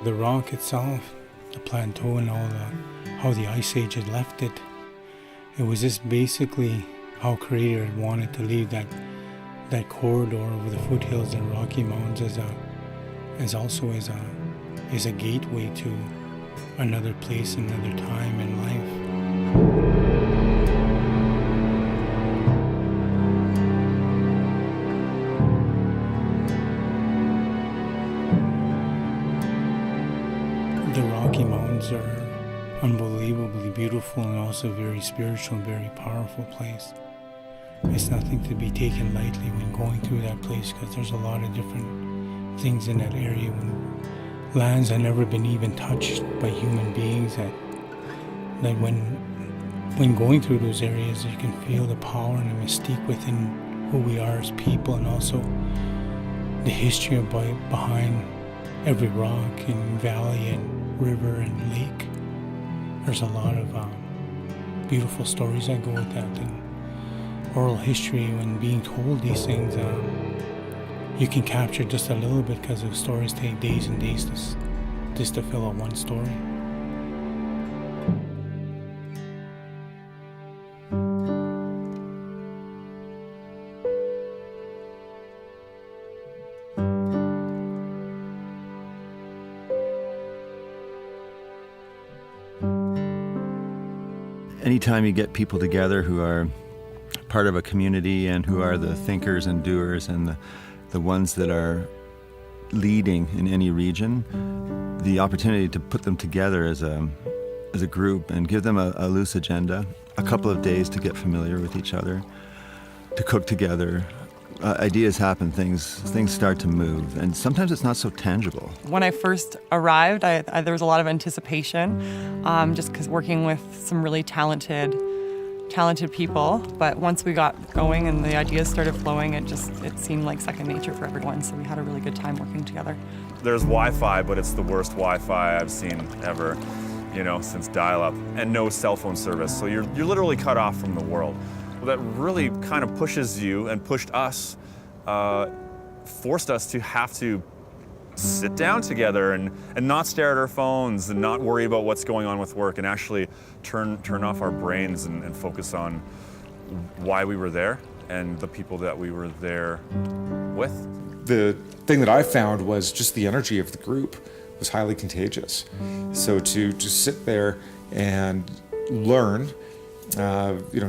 The rock itself, the plateau and how the ice age had left it, it was just basically how Creator had wanted to leave that corridor over the foothills and Rocky Mountains as a gateway to another place, another time in life. The Rocky Mountains are unbelievably beautiful and also very spiritual, very powerful place. It's nothing to be taken lightly when going through that place, because there's a lot of different things in that area. When lands have never been even touched by human beings, that when going through those areas, you can feel the power and the mystique within who we are as people, and also the history behind every rock and valley and river and lake. There's a lot of beautiful stories that go with that, and oral history. When being told these things, you can capture just a little bit, because the stories take days and days just to fill out one story. Anytime you get people together who are part of a community and who are the thinkers and doers and the ones that are leading in any region, the opportunity to put them together as a group and give them a loose agenda, a couple of days to get familiar with each other, to cook together. Ideas happen, things start to move, and sometimes it's not so tangible. When I first arrived, there was a lot of anticipation, just because working with some really talented people. But once we got going and the ideas started flowing, it seemed like second nature for everyone. So we had a really good time working together. There's Wi-Fi, but it's the worst Wi-Fi I've seen ever, since dial-up, and no cell phone service. So you're literally cut off from the world. That really kind of pushes you and pushed us, forced us to have to sit down together and not stare at our phones and not worry about what's going on with work, and actually turn off our brains and focus on why we were there and the people that we were there with. The thing that I found was just the energy of the group was highly contagious. So to just sit there and learn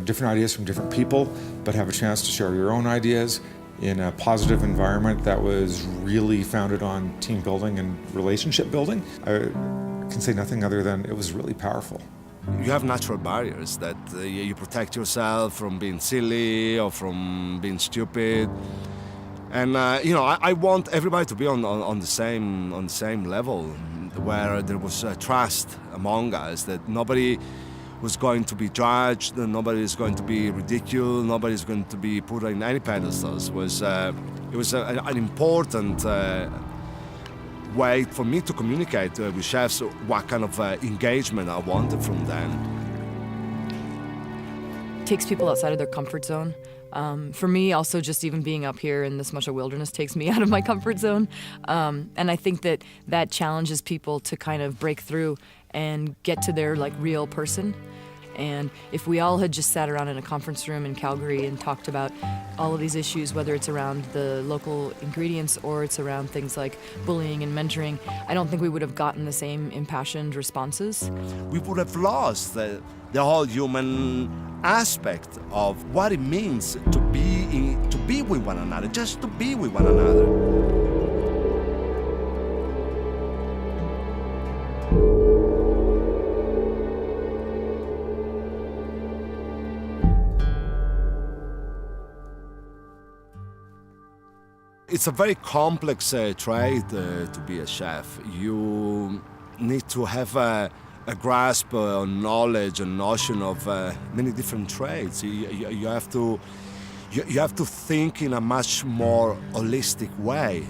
different ideas from different people, but have a chance to share your own ideas in a positive environment that was really founded on team building and relationship building. I can say nothing other than it was really powerful. You have natural barriers that you protect yourself from being silly or from being stupid. And I want everybody to be on the same level, where there was trust among us, that nobody was going to be judged, nobody is going to be ridiculed, nobody is going to be put in any pedestals. It was an important way for me to communicate with chefs what kind of engagement I wanted from them. It takes people outside of their comfort zone. For me, also, just even being up here in this much of wilderness takes me out of my comfort zone. And I think that challenges people to kind of break through and get to their real person. And if we all had just sat around in a conference room in Calgary and talked about all of these issues, whether it's around the local ingredients or it's around things like bullying and mentoring, I don't think we would have gotten the same impassioned responses. We would have lost the whole human aspect of what it means to be with one another, just to be with one another. It's a very complex trade to be a chef. You need to have a grasp on knowledge and notion of many different trades. You have to think in a much more holistic way.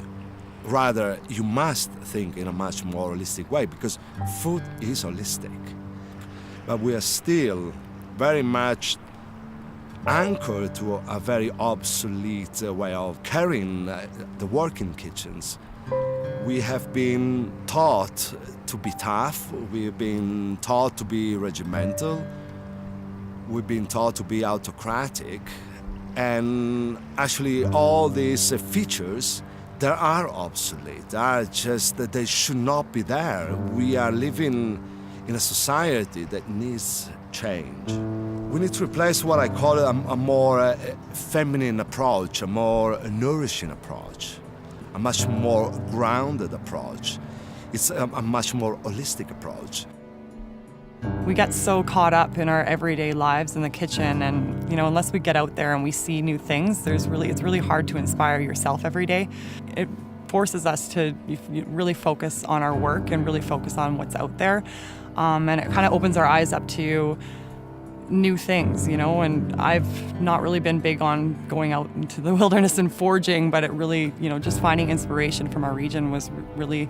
Rather, you must think in a much more holistic way, because food is holistic. But we are still very much anchored to a very obsolete way of carrying the work in kitchens. We have been taught to be tough, we've been taught to be regimental, we've been taught to be autocratic, and actually all these features, they are obsolete. They are just that they should not be there. We are living in a society that needs change. We need to replace what I call a more feminine approach, a more nourishing approach, a much more grounded approach. It's a much more holistic approach. We get so caught up in our everyday lives in the kitchen, and unless we get out there and we see new things, it's really hard to inspire yourself every day. It forces us to really focus on our work and really focus on what's out there, and it kind of opens our eyes up to new things, and I've not really been big on going out into the wilderness and foraging, but it really, just finding inspiration from our region was really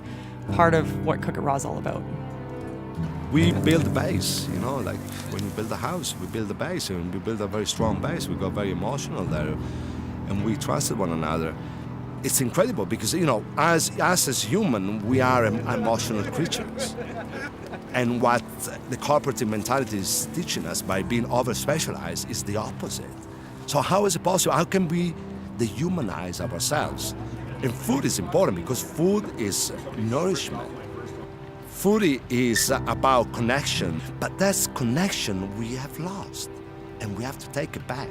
part of what Cook It Raw is all about. We build a base, like when you build a house, we build a base, and we build a very strong base. We got very emotional there, and we trusted one another. It's incredible because, us as human, we are emotional creatures. And what the cooperative mentality is teaching us by being over-specialized is the opposite. So how is it possible? How can we dehumanize ourselves? And food is important because food is nourishment. Food is about connection, but that's connection we have lost, and we have to take it back.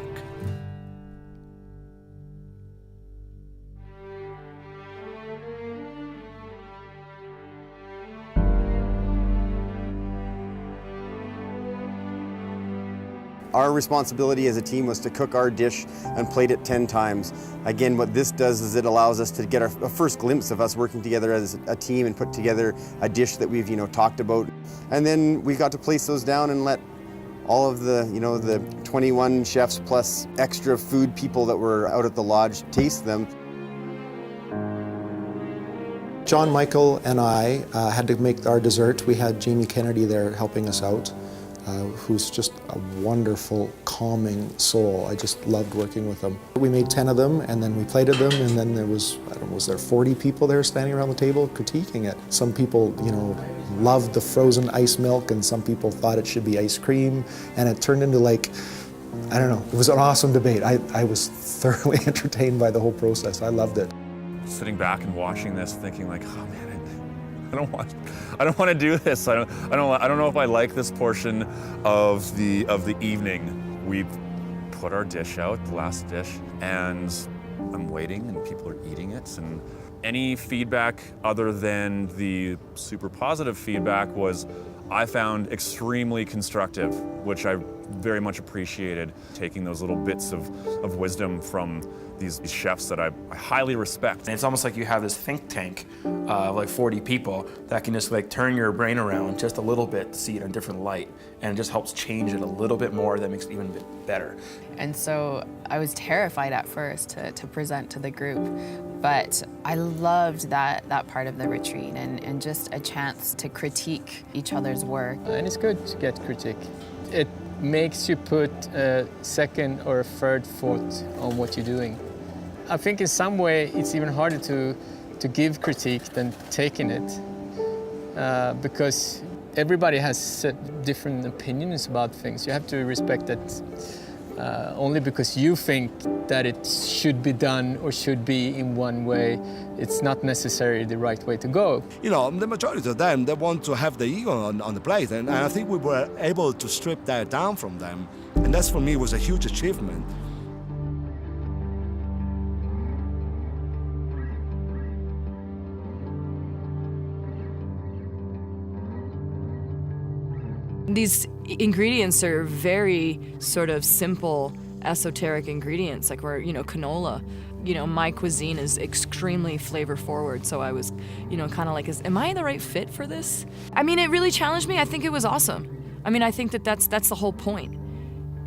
Our responsibility as a team was to cook our dish and plate it 10 times. Again, what this does is it allows us to get a first glimpse of us working together as a team and put together a dish that we've talked about. And then we got to place those down and let all of the the 21 chefs plus extra food people that were out at the lodge taste them. John, Michael, and I had to make our dessert. We had Jamie Kennedy there helping us out. Who's just a wonderful, calming soul. I just loved working with him. We made 10 of them, and then we plated them, and then there was, was there 40 people there standing around the table critiquing it? Some people, loved the frozen ice milk, and some people thought it should be ice cream, and it turned into it was an awesome debate. I was thoroughly entertained by the whole process. I loved it. Sitting back and watching this, thinking like, oh man, I don't want to do this. I don't know if I like this portion of the evening. We put our dish out, the last dish, and I'm waiting, and people are eating it. And any feedback other than the super positive feedback was, I found extremely constructive, which I very much appreciated. Taking those little bits of wisdom from these chefs that I highly respect. And it's almost like you have this think tank of 40 people that can just turn your brain around just a little bit to see it in a different light, and it just helps change it a little bit more. That makes it even a bit better. And so I was terrified at first to present to the group, but I loved that part of the retreat and just a chance to critique each other's work. And it's good to get critique. It makes you put a second or a third thought on what you're doing. I think in some way it's even harder to give critique than taking it, because everybody has different opinions about things. You have to respect that only because you think that it should be done or should be in one way, it's not necessarily the right way to go. The majority of them, they want to have the ego on the plate, and I think we were able to strip that down from them, and that for me was a huge achievement. These ingredients are very sort of simple, esoteric ingredients, like canola. My cuisine is extremely flavor forward, so I was, kind of like, am I the right fit for this? I mean, it really challenged me. I think it was awesome. I mean, I think that's the whole point.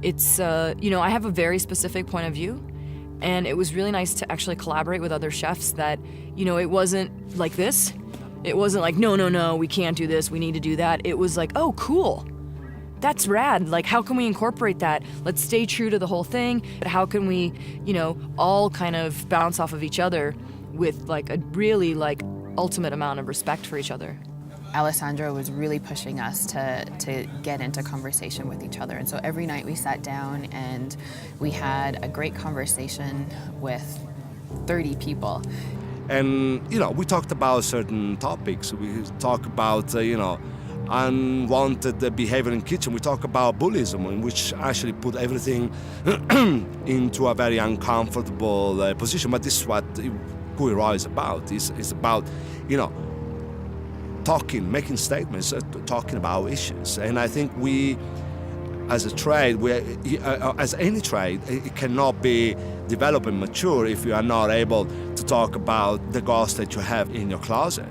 It's, I have a very specific point of view, and it was really nice to actually collaborate with other chefs that, it wasn't like this. It wasn't like, no, we can't do this, we need to do that. It was like, oh, cool. That's rad. How can we incorporate that? Let's stay true to the whole thing. But how can we, all kind of bounce off of each other with a really ultimate amount of respect for each other. Alessandro was really pushing us to get into conversation with each other. And so every night we sat down and we had a great conversation with 30 people. And, we talked about certain topics. We talk about, unwanted behavior in kitchen. We talk about bullyism, which actually put everything into a very uncomfortable position. But this is what Cook It Raw is about. It's about, talking, making statements, talking about issues. And I think we, as a trade, as any trade, it cannot be developed and mature if you are not able to talk about the ghost that you have in your closet.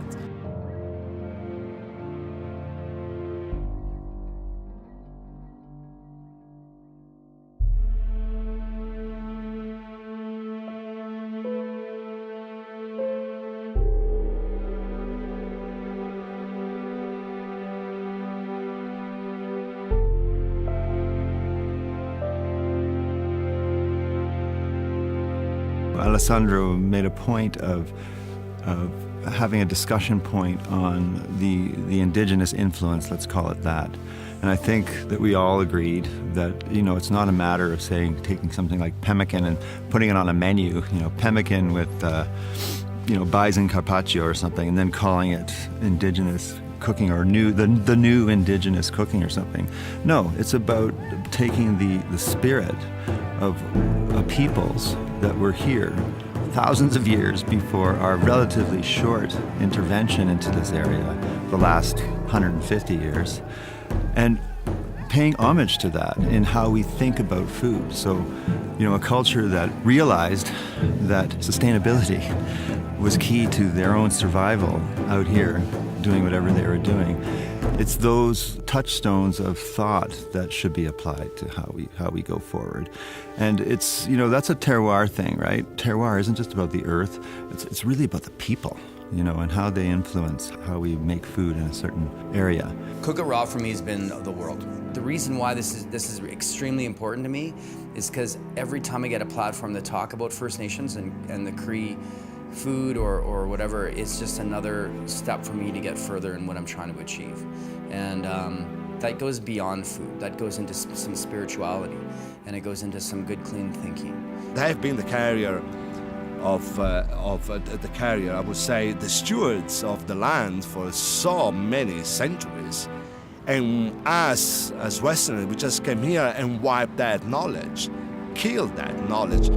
Alessandro made a point of having a discussion point on the indigenous influence, let's call it that. And I think that we all agreed that, it's not a matter of taking something like pemmican and putting it on a menu, pemmican with, bison carpaccio or something, and then calling it indigenous cooking or the new indigenous cooking or something. No, it's about taking the spirit of peoples that were here thousands of years before our relatively short intervention into this area, the last 150 years, and paying homage to that in how we think about food. So, a culture that realized that sustainability was key to their own survival out here, doing whatever they were doing. It's those touchstones of thought that should be applied to how we go forward. And it's, that's a terroir thing, right? Terroir isn't just about the earth, it's really about the people, and how they influence how we make food in a certain area. Cook It Raw for me has been the world. The reason why this is extremely important to me is because every time I get a platform to talk about First Nations and the Cree food or whatever, it's just another step for me to get further in what I'm trying to achieve. And that goes beyond food. That goes into some spirituality, and it goes into some good, clean thinking. They have been the carrier of the carrier, I would say, the stewards of the land for so many centuries. And us, as Westerners, we just came here and wiped that knowledge, killed that knowledge.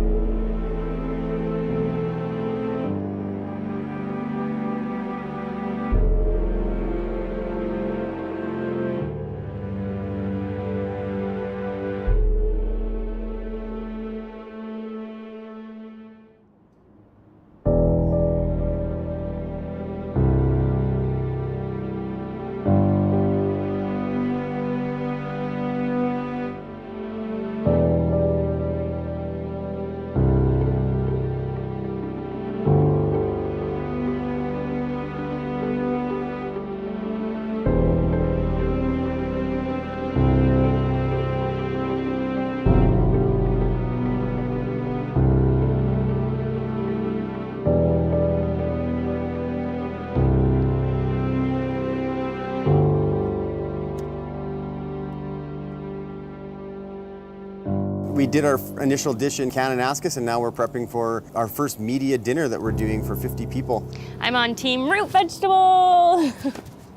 We did our initial dish in Kananaskis, and now we're prepping for our first media dinner that we're doing for 50 people. I'm on team root vegetable.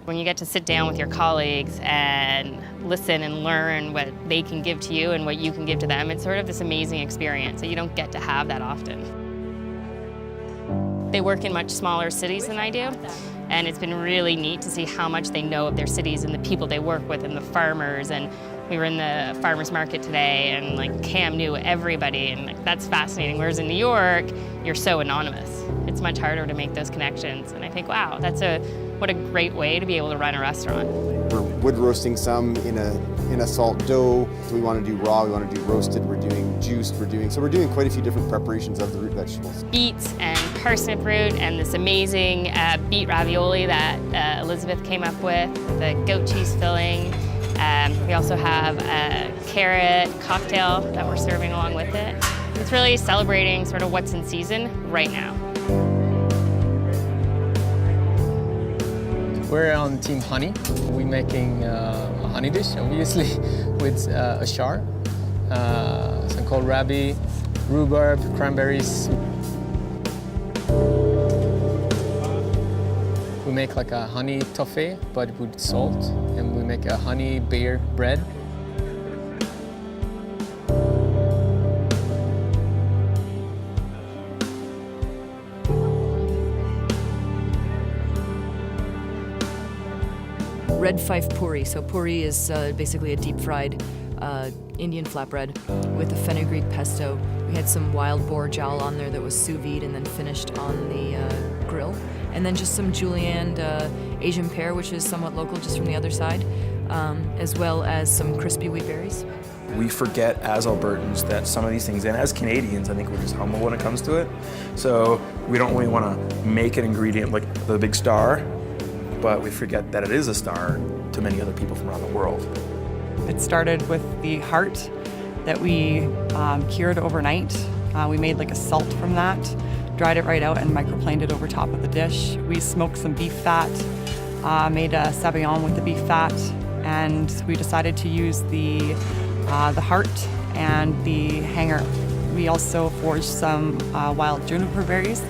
When you get to sit down with your colleagues and listen and learn what they can give to you and what you can give to them, it's sort of this amazing experience that you don't get to have that often. They work in much smaller cities than I do, and it's been really neat to see how much they know of their cities and the people they work with and the farmers. And we were in the farmers market today, and Cam knew everybody, and that's fascinating. Whereas in New York, you're so anonymous. It's much harder to make those connections. And I think, wow, what a great way to be able to run a restaurant. We're wood roasting some in a salt dough. So we want to do raw, we want to do roasted, we're doing juiced, we're doing quite a few different preparations of the root vegetables. Beets and parsnip root and this amazing beet ravioli that Elizabeth came up with, the goat cheese filling. We also have a carrot cocktail that we're serving along with it. It's really celebrating sort of what's in season right now. We're on Team Honey. We're making a honey dish, obviously, with a char, some kohlrabi, rhubarb, cranberries. We make like a honey toffee, but with salt, and we make a honey beer bread. Red Fife puri. So puri is basically a deep-fried Indian flatbread with a fenugreek pesto. We had some wild boar jowl on there that was sous vide and then finished on the grill. And then just some julienne Asian pear, which is somewhat local, just from the other side, as well as some crispy wheat berries. We forget as Albertans that some of these things, and as Canadians, I think we're just humble when it comes to it. So we don't really want to make an ingredient like the big star, but we forget that it is a star to many other people from around the world. It started with the heart that we cured overnight. We made like a salt from that, dried it right out and microplaned it over top of the dish. We smoked some beef fat, made a sabayon with the beef fat, and we decided to use the heart and the hanger. We also foraged some wild juniper berries.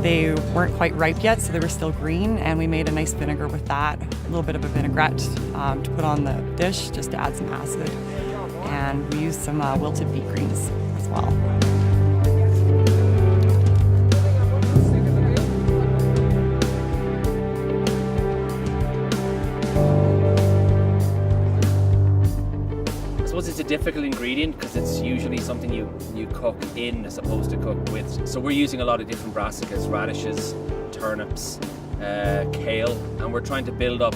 They weren't quite ripe yet, so they were still green, and we made a nice vinegar with that, a little bit of a vinaigrette to put on the dish just to add some acid. And we used some wilted beet greens as well. It's a difficult ingredient because it's usually something you cook in as opposed to cook with. So we're using a lot of different brassicas, radishes, turnips, kale, and we're trying to build up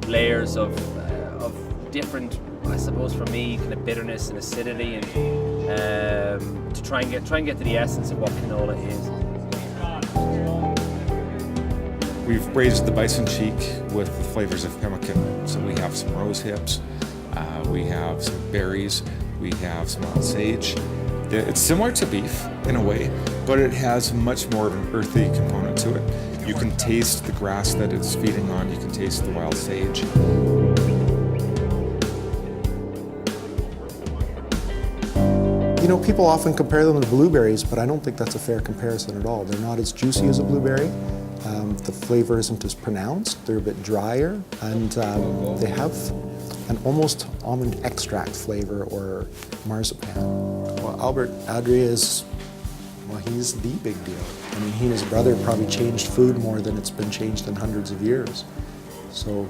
layers of different, I suppose for me, kind of bitterness and acidity, and to try and get to the essence of what canola is. We've braised the bison cheek with the flavors of pemmican. So we have some rose hips, we have some berries, we have some wild sage. It's similar to beef in a way, but it has much more of an earthy component to it. You can taste the grass that it's feeding on, you can taste the wild sage. You know, people often compare them to blueberries, but I don't think that's a fair comparison at all. They're not as juicy as a blueberry. The flavor isn't as pronounced. They're a bit drier, and they have an almost almond extract flavor or marzipan. Well, Albert Adria is, well, he's the big deal. I mean, he and his brother probably changed food more than it's been changed in hundreds of years. So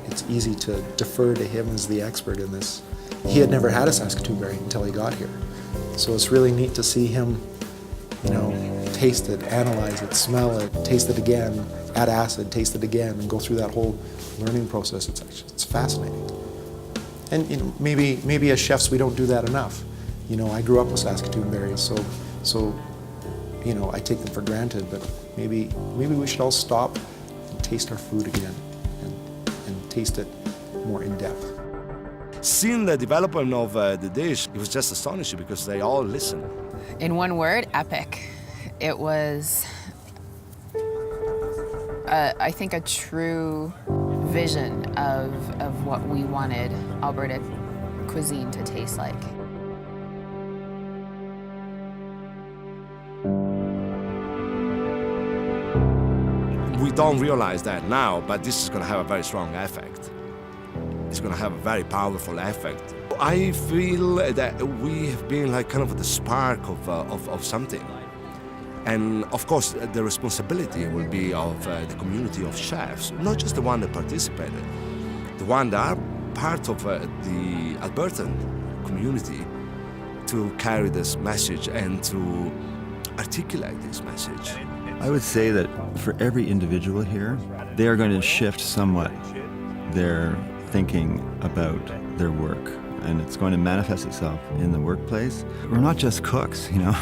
it's easy to defer to him as the expert in this. He had never had a Saskatoon berry until he got here. So it's really neat to see him, you know, taste it, analyze it, smell it, taste it again, add acid, taste it again, and go through that whole learning process. It's fascinating. And you know, maybe as chefs we don't do that enough. You know, I grew up with Saskatoon berries, so you know, I take them for granted, but maybe we should all stop and taste our food again and taste it more in depth. Seeing the development of the dish, it was just astonishing because they all listened. In one word, epic. It was, I think, a true vision of what we wanted Alberta cuisine to taste like. We don't realize that now, but this is going to have a very strong effect. It's going to have a very powerful effect. I feel that we have been like kind of the spark of something. And of course, the responsibility will be of the community of chefs, not just the one that participated, the one that are part of the Albertan community, to carry this message and to articulate this message. I would say that for every individual here, they are going to shift somewhat their thinking about their work, and it's going to manifest itself in the workplace. We're not just cooks, you know.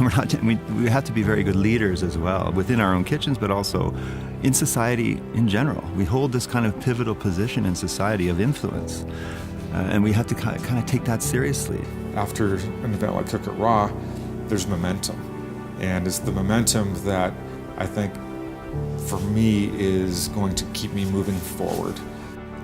We have to be very good leaders as well, within our own kitchens, but also in society in general. We hold this kind of pivotal position in society of influence, and we have to kind of take that seriously. After an event like Cook It Raw, there's momentum, and it's the momentum that I think for me, is going to keep me moving forward.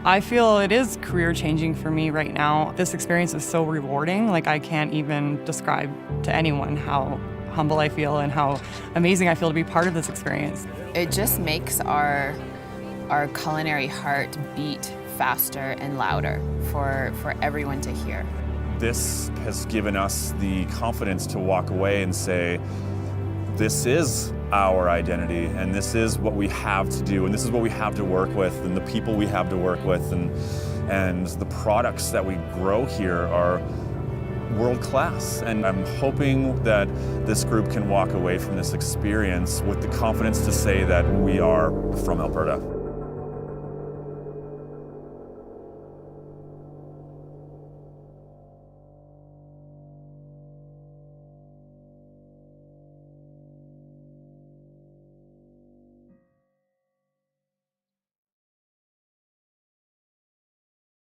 I feel it is career changing for me right now. This experience is so rewarding. Like, I can't even describe to anyone how humble I feel and how amazing I feel to be part of this experience. It just makes our culinary heart beat faster and louder for everyone to hear. This has given us the confidence to walk away and say, this is our identity, and this is what we have to do, and this is what we have to work with, and the people we have to work with, and the products that we grow here are world class. And I'm hoping that this group can walk away from this experience with the confidence to say that we are from Alberta.